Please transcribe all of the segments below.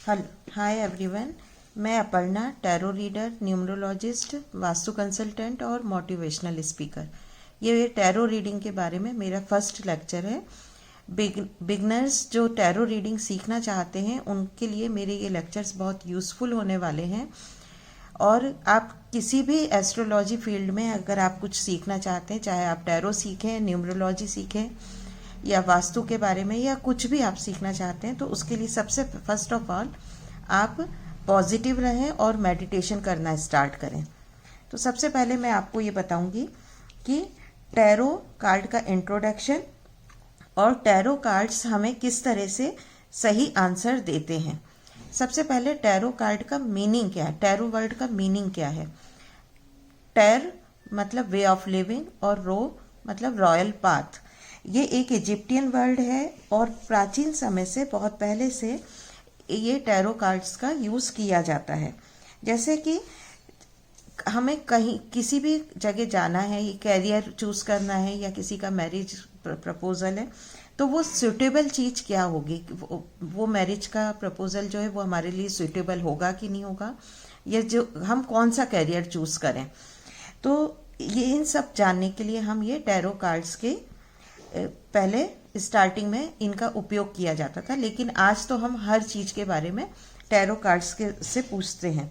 Hello, hi everyone. मैं Aparna, tarot reader, numerologist, vastu consultant और motivational speaker. ये टैरो रीडिंग के बारे में मेरा फर्स्ट लेक्चर है। बिगनर्स जो टैरो रीडिंग सीखना चाहते हैं उनके लिए मेरे ये लेक्चर्स बहुत यूज़फुल होने वाले हैं। और आप किसी भी एस्ट्रोलॉजी फील्ड में अगर आप कुछ सीखना चाहते हैं, चाहे आप टैरो सीखें, न्यूमरोलॉजी सीखें या वास्तु के बारे में या कुछ भी आप सीखना चाहते हैं, तो उसके लिए सबसे फर्स्ट ऑफ ऑल आप पॉजिटिव रहें और मेडिटेशन करना स्टार्ट करें। तो सबसे पहले मैं आपको ये बताऊंगी कि टैरो कार्ड का इंट्रोडक्शन और टैरो कार्ड्स हमें किस तरह से सही आंसर देते हैं। सबसे पहले टैरो कार्ड का मीनिंग क्या है, टैरो वर्ड का मीनिंग क्या है। टैर मतलब वे ऑफ लिविंग और रो मतलब रॉयल पाथ। ये एक इजिप्टियन वर्ड है और प्राचीन समय से, बहुत पहले से ये टैरो कार्ड्स का यूज़ किया जाता है। जैसे कि हमें कहीं किसी भी जगह जाना है, कैरियर चूज़ करना है या किसी का मैरिज प्रपोजल है, तो वो सूटेबल चीज़ क्या होगी, वो मैरिज का प्रपोजल जो है वो हमारे लिए सूटेबल होगा कि नहीं होगा, या जो हम कौन सा कैरियर चूज़ करें। तो ये इन सब जानने के लिए हम ये टैरो कार्ड्स के पहले स्टार्टिंग में इनका उपयोग किया जाता था, लेकिन आज तो हम हर चीज़ के बारे में टैरो कार्ड्स के से पूछते हैं।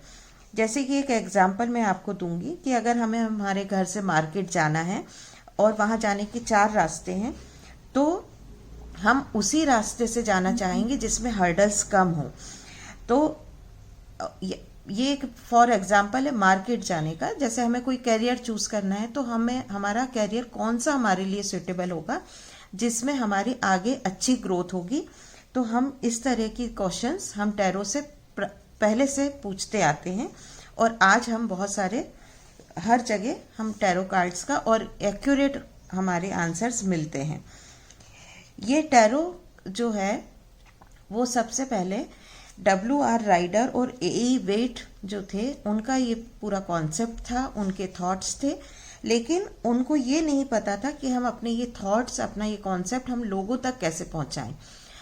जैसे कि एक एग्जांपल मैं आपको दूंगी कि अगर हमें हमारे घर से मार्केट जाना है और वहाँ जाने के 4 रास्ते हैं, तो हम उसी रास्ते से जाना चाहेंगे जिसमें हर्डल्स कम हो। तो ये एक फॉर एग्जांपल है मार्केट जाने का। जैसे हमें कोई कैरियर चूज करना है, तो हमें हमारा कैरियर कौन सा हमारे लिए सुटेबल होगा, जिसमें हमारी आगे अच्छी ग्रोथ होगी। तो हम इस तरह की क्वेश्चंस हम टैरो से पहले से पूछते आते हैं, और आज हम बहुत सारे हर जगह हम टैरो कार्ड्स का और एक्यूरेट हमारे आंसर्स मिलते हैं। ये टैरो जो है वो सबसे पहले WR राइडर और AE वेट जो थे, उनका ये पूरा कॉन्सेप्ट था, उनके थॉट्स थे। लेकिन उनको ये नहीं पता था कि हम अपने ये थॉट्स, अपना ये कॉन्सेप्ट हम लोगों तक कैसे पहुंचाएं,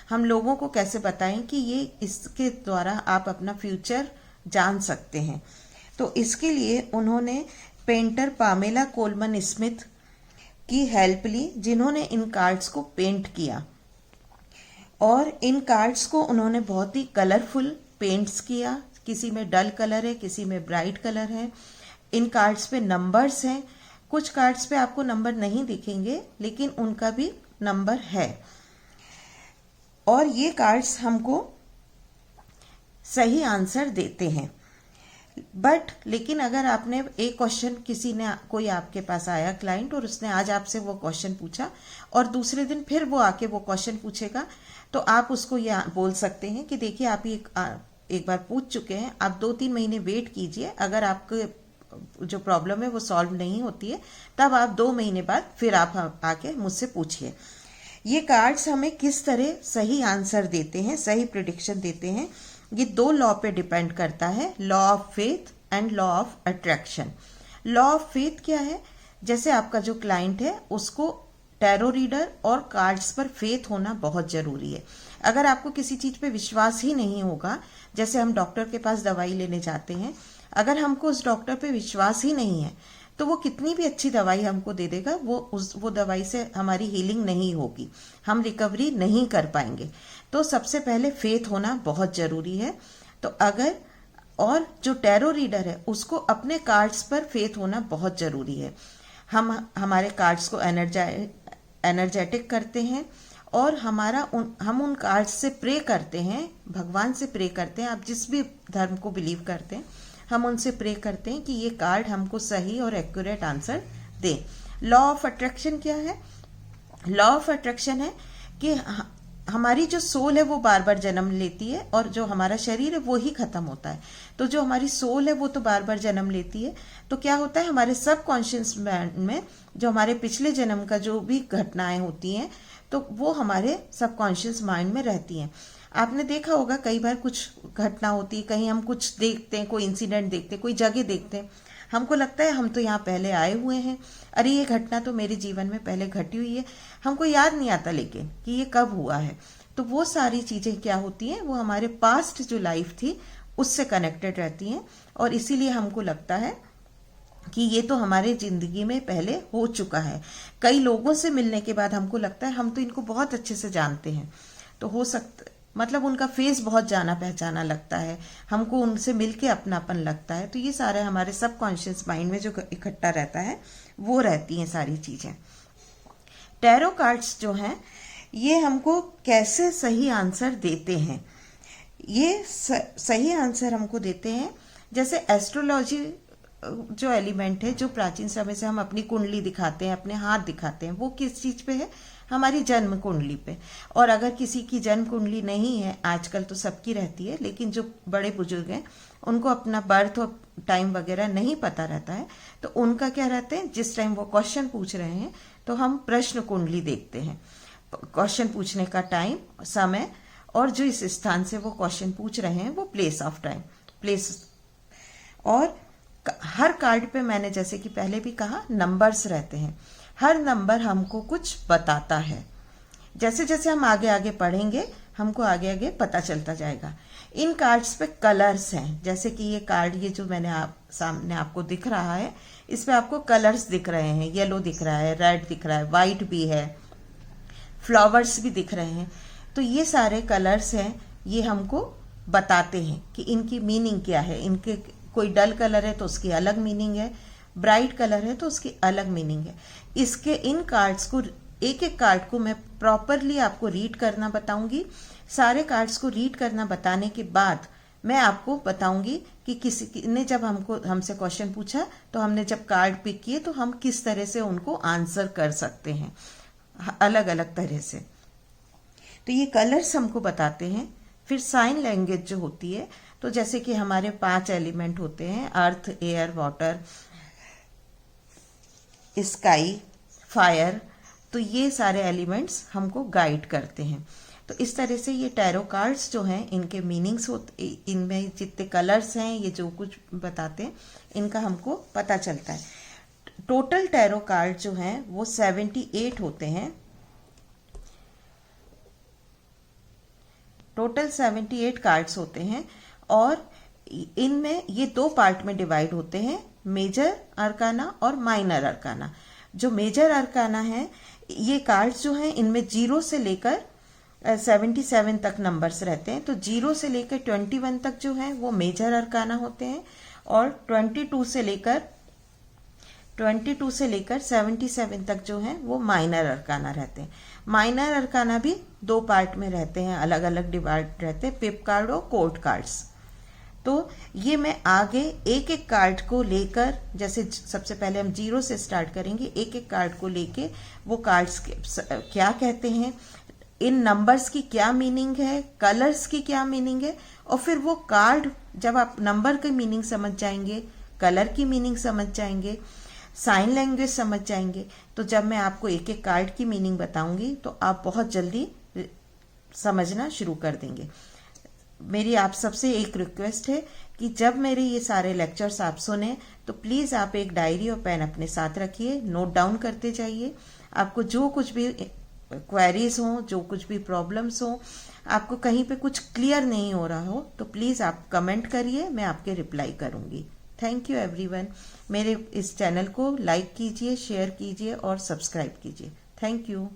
हम लोगों को कैसे बताएं कि ये इसके द्वारा आप अपना फ्यूचर जान सकते हैं। तो इसके लिए उन्होंने पेंटर पामेला कोलमन स्मिथ की हेल्प ली, जिन्होंने इन कार्ड्स को पेंट किया। और इन कार्ड्स को उन्होंने बहुत ही कलरफुल पेंट्स किया। किसी में डल कलर है, किसी में ब्राइट कलर है। इन कार्ड्स पे नंबर्स हैं। कुछ कार्ड्स पे आपको नंबर नहीं दिखेंगे, लेकिन उनका भी नंबर है। और ये कार्ड्स हमको सही आंसर देते हैं। लेकिन अगर आपने एक क्वेश्चन, किसी ने, कोई आपके पास आया क्लाइंट, और उसने आज आपसे वो क्वेश्चन पूछा और दूसरे दिन फिर वो आके वो क्वेश्चन पूछेगा, तो आप उसको ये बोल सकते हैं कि देखिए आप ये एक बार पूछ चुके हैं, आप 2-3 महीने वेट कीजिए। अगर आपको जो प्रॉब्लम है वो सॉल्व नहीं होती है, तब आप 2 महीने बाद फिर आप आके मुझसे पूछिए। ये कार्ड्स हमें किस तरह सही आंसर देते हैं, सही प्रिडिक्शन देते हैं, ये 2 लॉ पे डिपेंड करता है, law of faith and law of attraction. Law of faith क्या है? जैसे आपका जो क्लाइंट है उसको टैरो रीडर और कार्ड्स पर फेथ होना बहुत जरूरी है। अगर आपको किसी चीज पे विश्वास ही नहीं होगा, जैसे हम डॉक्टर के पास दवाई लेने जाते हैं, अगर हमको उस डॉक्टर पे विश्वास ही नहीं है, तो वो कितनी भी अच्छी दवाई हमको दे देगा, वो दवाई से हमारी हीलिंग नहीं होगी, हम रिकवरी नहीं कर पाएंगे। तो सबसे पहले फेथ होना बहुत जरूरी है। तो अगर, और जो टैरो रीडर है उसको अपने कार्ड्स पर फेथ होना बहुत जरूरी है। हम हमारे कार्ड्स को एनर्जेटिक करते हैं, और हम उन कार्ड्स से प्रे करते हैं, भगवान से प्रे करते हैं। आप जिस भी धर्म को बिलीव करते हैं, हम उनसे प्रे करते हैं कि ये कार्ड हमको सही और accurate answer they. Law of attraction क्या है? लॉ ऑफ अट्रैक्शन है कि हमारी जो सोल है वो बार बार जन्म लेती है, और जो हमारा शरीर है वो ही खत्म होता है। तो जो हमारी सोल है वो तो बार बार जन्म लेती है। तो क्या होता है, हमारे सबकॉन्शियस माइंड में जो हमारे पिछले जन्म का जो भी घटनाएं होती हैं, तो वो हमारे सबकॉन्शियस माइंड में रहती हैं। आपने देखा होगा कई बार कुछ घटना होती है, कहीं हम कुछ देखते हैं, कोई इंसिडेंट देखते हैं, कोई जगह देखते हैं, हमको लगता है हम तो यहाँ पहले आए हुए हैं, अरे ये घटना तो मेरे जीवन में पहले घटी हुई है, हमको याद नहीं आता लेकिन कि ये कब हुआ है। तो वो सारी चीजें क्या होती हैं, वो हमारे पास्ट जो लाइफ थी उससे कनेक्टेड रहती हैं, और इसीलिए हमको लगता है कि ये तो हमारे जिंदगी में पहले हो चुका है। कई लोगों से मिलने के बाद हमको लगता है हम तो इनको बहुत अच्छे से जानते हैं, तो हो सकता मतलब उनका फेस बहुत जाना पहचाना लगता है, हमको उनसे मिलके अपनापन लगता है। तो ये सारे हमारे सबकॉन्शियस माइंड में जो इकट्ठा रहता है वो रहती हैं सारी चीजें। टैरो कार्ड्स जो हैं ये हमको कैसे सही आंसर देते हैं, ये सही आंसर हमको देते हैं जैसे एस्ट्रोलॉजी जो एलिमेंट है, जो प्राचीन समय से हम अपनी कुंडली दिखाते हैं, अपने हाथ दिखाते हैं, वो किस चीज पे है, हमारी जन्म कुंडली पे। और अगर किसी की जन्म कुंडली नहीं है, आजकल तो सबकी रहती है, लेकिन जो बड़े बुजुर्ग हैं उनको अपना बर्थ और टाइम वगैरह नहीं पता रहता है, तो उनका क्या रहता है, जिस टाइम वो क्वेश्चन पूछ रहे हैं तो हम प्रश्न कुंडली देखते हैं, क्वेश्चन पूछने का टाइम, समय, और जो इस स्थान से वो क्वेश्चन पूछ रहे हैं वो प्लेस ऑफ टाइम, प्लेस। और हर कार्ड पे मैंने जैसे कि पहले भी कहा नंबर्स रहते हैं, हर नंबर हमको कुछ बताता है। जैसे जैसे हम आगे आगे पढ़ेंगे हमको आगे आगे पता चलता जाएगा। इन कार्ड्स पे कलर्स हैं, जैसे कि ये कार्ड, ये जो मैंने सामने आपको दिख रहा है, इस पे आपको कलर्स दिख रहे हैं, येलो दिख रहा है, रेड दिख रहा है, वाइट भी है, फ्लावर्स भी दिख रहे हैं। तो ये सारे कलर्स हैं, ये हमको बताते हैं कि इनकी मीनिंग क्या है। इनके कोई डल कलर है तो उसकी अलग मीनिंग है, ब्राइट कलर है तो उसकी अलग मीनिंग है। इसके इन कार्ड्स को, एक एक कार्ड को मैं प्रॉपरली आपको रीड करना बताऊंगी। सारे कार्ड्स को रीड करना बताने के बाद मैं आपको बताऊंगी कि किसी ने जब हमसे क्वेश्चन पूछा तो हमने जब कार्ड पिक किए तो हम किस तरह से उनको आंसर कर सकते हैं, अलग अलग तरह से। तो ये कलर्स हमको बताते हैं। फिर साइन लैंग्वेज जो होती है, तो जैसे कि हमारे 5 एलिमेंट होते हैं, अर्थ, एयर, वाटर, स्काई, फायर, तो ये सारे एलिमेंट्स हमको गाइड करते हैं। तो इस तरह से ये टैरो कार्ड्स जो हैं इनके मीनिंग्स होते, इनमें जितने कलर्स हैं, ये जो कुछ बताते हैं, इनका हमको पता चलता है। टोटल टैरो कार्ड जो हैं वो 78 होते हैं। टोटल 78 कार्ड्स होते हैं, और इनमें ये 2 पार्ट में डिवाइड होते हैं, मेजर अरकाना और माइनर अरकाना। जो मेजर अरकाना है, ये कार्ड्स जो हैं इनमें 0 से लेकर 77 तक नंबर्स रहते हैं। तो 0 से लेकर 21 तक जो है वो मेजर अरकाना होते हैं, और 22 से लेकर 77 तक जो है वो माइनर अरकाना रहते हैं। माइनर अरकाना भी 2 पार्ट में रहते हैं, अलग अलग डिवाइड रहते हैं, पिप कार्ड और कोर्ट कार्ड्स। तो ये मैं आगे एक एक कार्ड को लेकर, जैसे सबसे पहले हम 0 से स्टार्ट करेंगे, एक एक कार्ड को लेके वो कार्ड्स क्या कहते हैं, इन नंबर्स की क्या मीनिंग है, कलर्स की क्या मीनिंग है, और फिर वो कार्ड जब आप नंबर की मीनिंग समझ जाएंगे, कलर की मीनिंग समझ जाएंगे, साइन लैंग्वेज समझ जाएंगे, तो जब मैं आपको एक एक कार्ड की मीनिंग बताऊंगी तो आप बहुत जल्दी समझना शुरू कर देंगे। मेरी आप सबसे एक रिक्वेस्ट है कि जब मेरे ये सारे लेक्चर्स आप सुने तो प्लीज आप एक डायरी और पेन अपने साथ रखिए, नोट डाउन करते जाइए। आपको जो कुछ भी क्वेरीज हो, जो कुछ भी प्रॉब्लम्स हो, आपको कहीं पे कुछ क्लियर नहीं हो रहा हो, तो प्लीज आप कमेंट करिए, मैं आपके रिप्लाई करूंगी। Thank you everyone. मेरे इस चैनल को लाइक कीजिए, शेयर कीजिए और सब्सक्राइब कीजिए। Thank you.